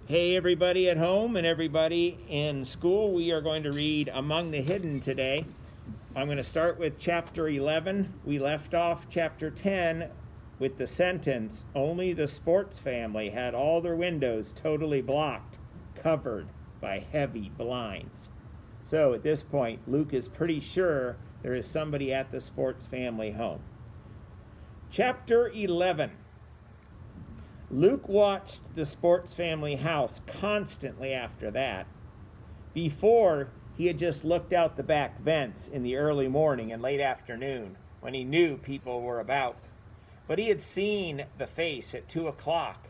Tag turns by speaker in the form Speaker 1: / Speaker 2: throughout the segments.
Speaker 1: Hey, everybody at home and everybody in school. We are going to read Among the Hidden today. I'm going to start with chapter 11. We left off chapter 10 with the sentence, "Only the sports family had all their windows totally blocked, covered by heavy blinds." So at this point, Luke is pretty sure there is somebody at the sports family home. Chapter 11. Luke watched the sports family house constantly after that. Before, he had just looked out the back vents in the early morning and late afternoon when he knew people were about. But he had seen the face at 2 o'clock.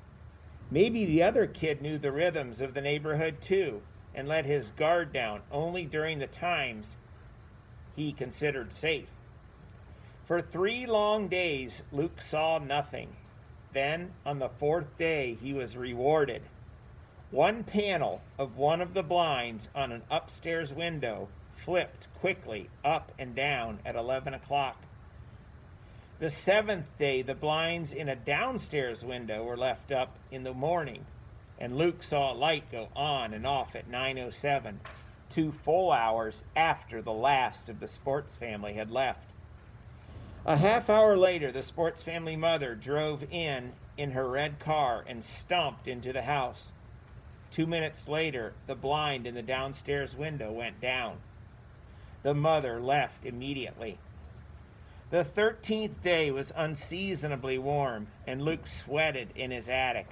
Speaker 1: Maybe the other kid knew the rhythms of the neighborhood too and let his guard down only during the times he considered safe. For 3 long days, Luke saw nothing. Then, on the 4th day, he was rewarded. One panel of one of the blinds on an upstairs window flipped quickly up and down at 11 o'clock. The 7th day, the blinds in a downstairs window were left up in the morning, and Luke saw a light go on and off at 9:07, 2 full hours after the last of the sports family had left. A half hour later, the sports family mother drove in her red car and stomped into the house. 2 minutes later, the blind in the downstairs window went down. The mother left immediately. The 13th day was unseasonably warm, and Luke sweated in his attic.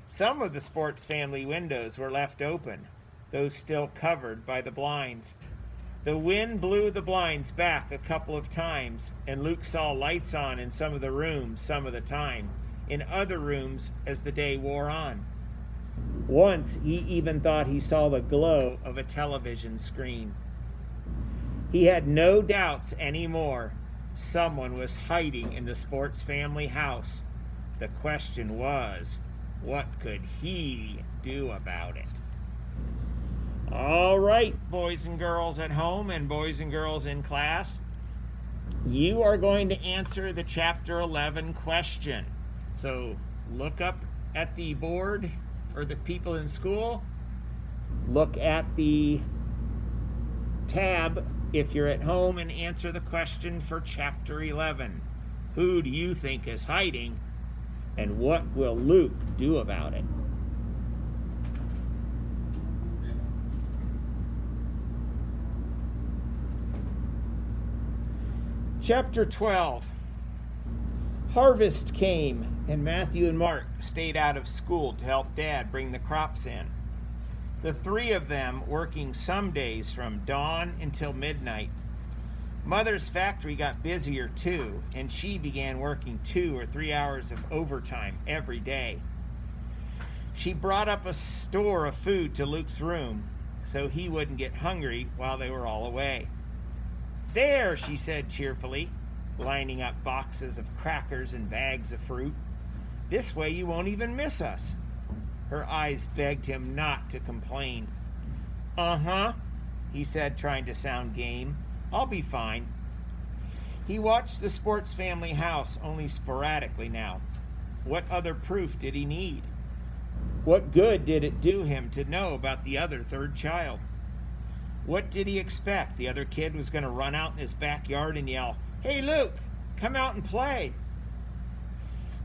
Speaker 1: Some of the sports family windows were left open, those still covered by the blinds. The wind blew the blinds back a couple of times, and Luke saw lights on in some of the rooms some of the time, in other rooms as the day wore on. Once he even thought he saw the glow of a television screen. He had no doubts anymore. Someone was hiding in the sports family house. The question was, what could he do about it? All right, boys and girls at home and boys and girls in class, you are going to answer the chapter 11 question. So look up at the board for the people in school. Look at the tab if you're at home and answer the question for chapter 11. Who do you think is hiding, and what will Luke do about it? Chapter 12. Harvest came, and Matthew and Mark stayed out of school to help Dad bring the crops in. The 3 of them working some days from dawn until midnight. Mother's factory got busier too, and she began working 2 or 3 hours of overtime every day. She brought up a store of food to Luke's room so he wouldn't get hungry while they were all away. "There," she said cheerfully, lining up boxes of crackers and bags of fruit. "This way you won't even miss us." Her eyes begged him not to complain. "Uh-huh," he said, trying to sound game. "I'll be fine." He watched the sports family house only sporadically now. What other proof did he need? What good did it do him to know about the other 3rd child? What did he expect? The other kid was going to run out in his backyard and yell, "Hey, Luke, come out and play."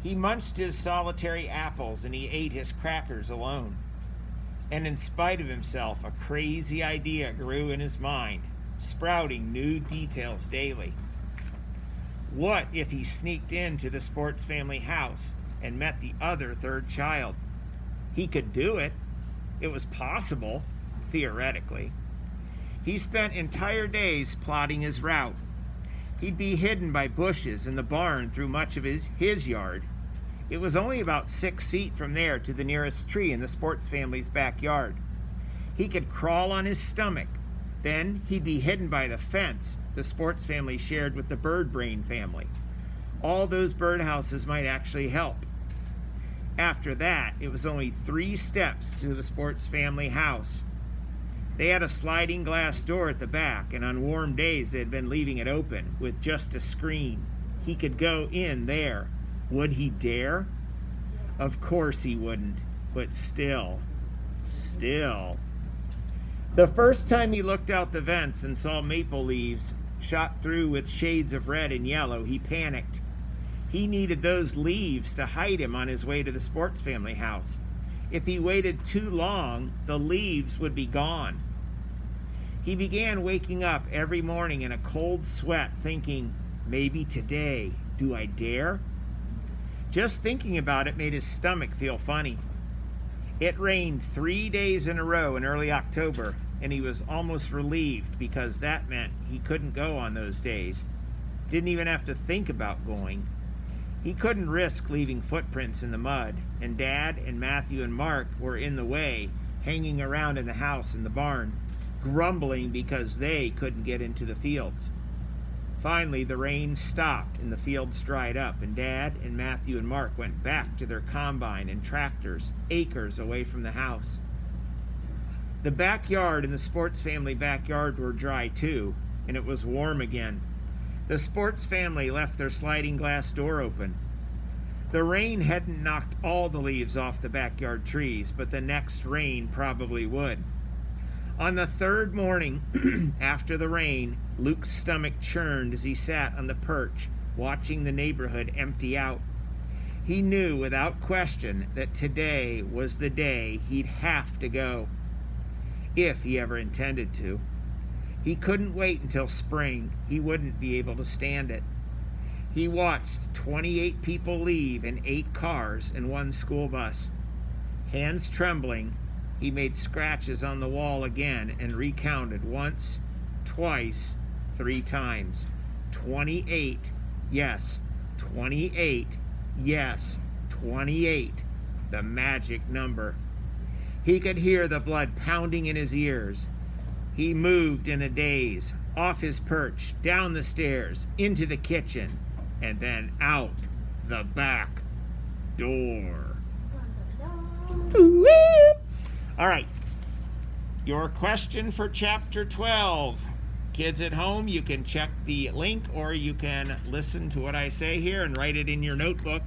Speaker 1: He munched his solitary apples and he ate his crackers alone. And in spite of himself, a crazy idea grew in his mind, sprouting new details daily. What if he sneaked into the sports family house and met the other 3rd child? He could do it. It was possible, theoretically. He spent entire days plotting his route. He'd be hidden by bushes in the barn through much of his yard. It was only about 6 feet from there to the nearest tree in the sports family's backyard. He could crawl on his stomach. Then he'd be hidden by the fence the sports family shared with the bird brain family. All those birdhouses might actually help. After that, it was only 3 steps to the sports family house. They had a sliding glass door at the back, and on warm days they had been leaving it open with just a screen. He could go in there. Would he dare? Of course he wouldn't, but still, Still. The first time he looked out the vents and saw maple leaves shot through with shades of red and yellow, he panicked. He needed those leaves to hide him on his way to the Sports family house. If he waited too long, the leaves would be gone. He began waking up every morning in a cold sweat, thinking, maybe today, do I dare? Just thinking about it made his stomach feel funny. It rained 3 days in a row in early October, and he was almost relieved because that meant he couldn't go on those days. Didn't even have to think about going. He couldn't risk leaving footprints in the mud, and Dad and Matthew and Mark were in the way, hanging around in the house and the barn, grumbling because they couldn't get into the fields. Finally, the rain stopped and the fields dried up, and Dad and Matthew and Mark went back to their combine and tractors, acres away from the house. The backyard and the Sports family backyard were dry too, and it was warm again. The Sports family left their sliding glass door open. The rain hadn't knocked all the leaves off the backyard trees, but the next rain probably would. On the third morning after the rain, Luke's stomach churned as he sat on the perch, watching the neighborhood empty out. He knew without question that today was the day he'd have to go, if he ever intended to. He couldn't wait until spring. He wouldn't be able to stand it. He watched 28 people leave in 8 cars and 1 school bus. Hands trembling, he made scratches on the wall again and recounted once, twice, 3 times. 28. Yes, 28. Yes, 28. The magic number. He could hear the blood pounding in his ears. He moved in a daze, off his perch, down the stairs, into the kitchen, and then out the back door. All right, your question for chapter 12. Kids at home, you can check the link or you can listen to what I say here and write it in your notebook.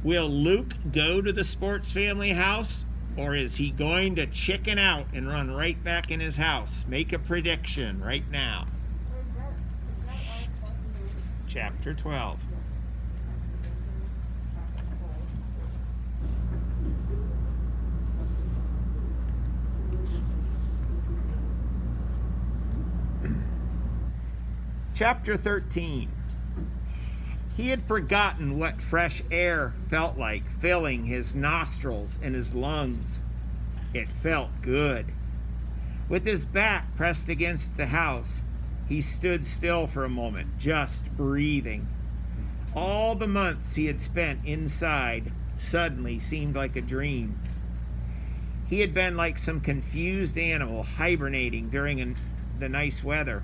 Speaker 1: Will Luke go to the Sports family house? Or is he going to chicken out and run right back in his house? Make a prediction right now. Chapter 12. Chapter 13. He had forgotten what fresh air felt like, filling his nostrils and his lungs. It felt good. With his back pressed against the house, he stood still for a moment, just breathing. All the months he had spent inside suddenly seemed like a dream. He had been like some confused animal hibernating during the nice weather.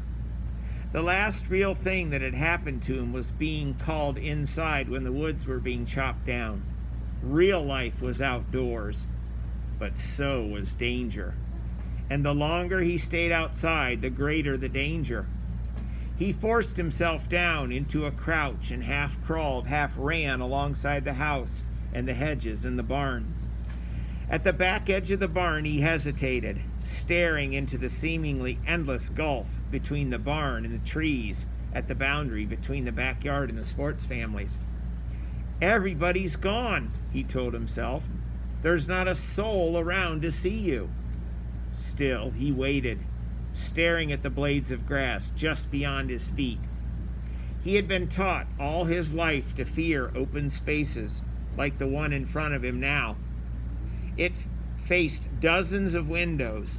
Speaker 1: The last real thing that had happened to him was being called inside when the woods were being chopped down. Real life was outdoors, but so was danger. And the longer he stayed outside, the greater the danger. He forced himself down into a crouch and half crawled, half ran alongside the house and the hedges and the barn. At the back edge of the barn, he hesitated, staring into the seemingly endless gulf between the barn and the trees at the boundary between the backyard and the Sports families. Everybody's gone, he told himself. There's not a soul around to see you. Still, he waited, staring at the blades of grass just beyond his feet. He had been taught all his life to fear open spaces, like the one in front of him now. It faced dozens of windows.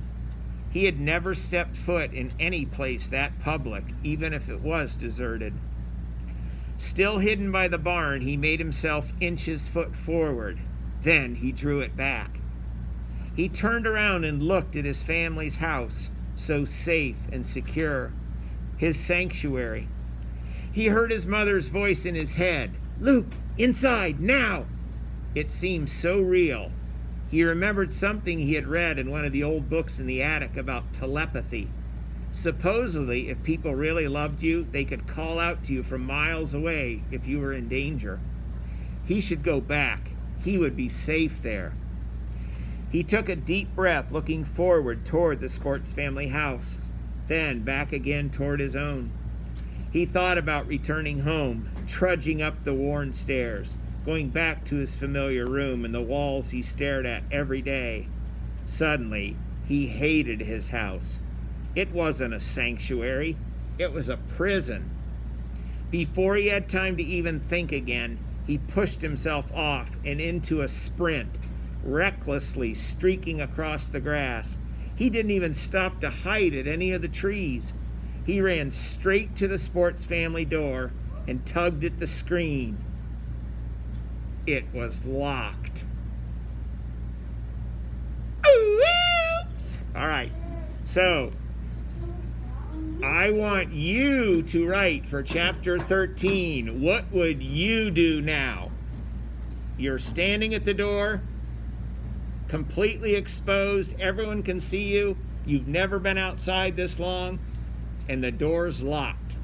Speaker 1: He had never stepped foot in any place that public, even if it was deserted. Still hidden by the barn, he made himself inch his foot forward. Then he drew it back. He turned around and looked at his family's house, so safe and secure, his sanctuary. He heard his mother's voice in his head, "Luke, inside, now!" It seemed so real. He remembered something he had read in one of the old books in the attic about telepathy. Supposedly, if people really loved you, they could call out to you from miles away if you were in danger. He should go back. He would be safe there. He took a deep breath, looking forward toward the Sports family house, then back again toward his own. He thought about returning home, trudging up the worn stairs, going back to his familiar room and the walls he stared at every day. Suddenly, he hated his house. It wasn't a sanctuary. It was a prison. Before he had time to even think again, he pushed himself off and into a sprint, recklessly streaking across the grass. He didn't even stop to hide at any of the trees. He ran straight to the Sports family door and tugged at the screen. It was locked. All right, so I want you to write for chapter 13. What would you do now? You're standing at the door, completely exposed. Everyone can see you. You've never been outside this long, and the door's locked.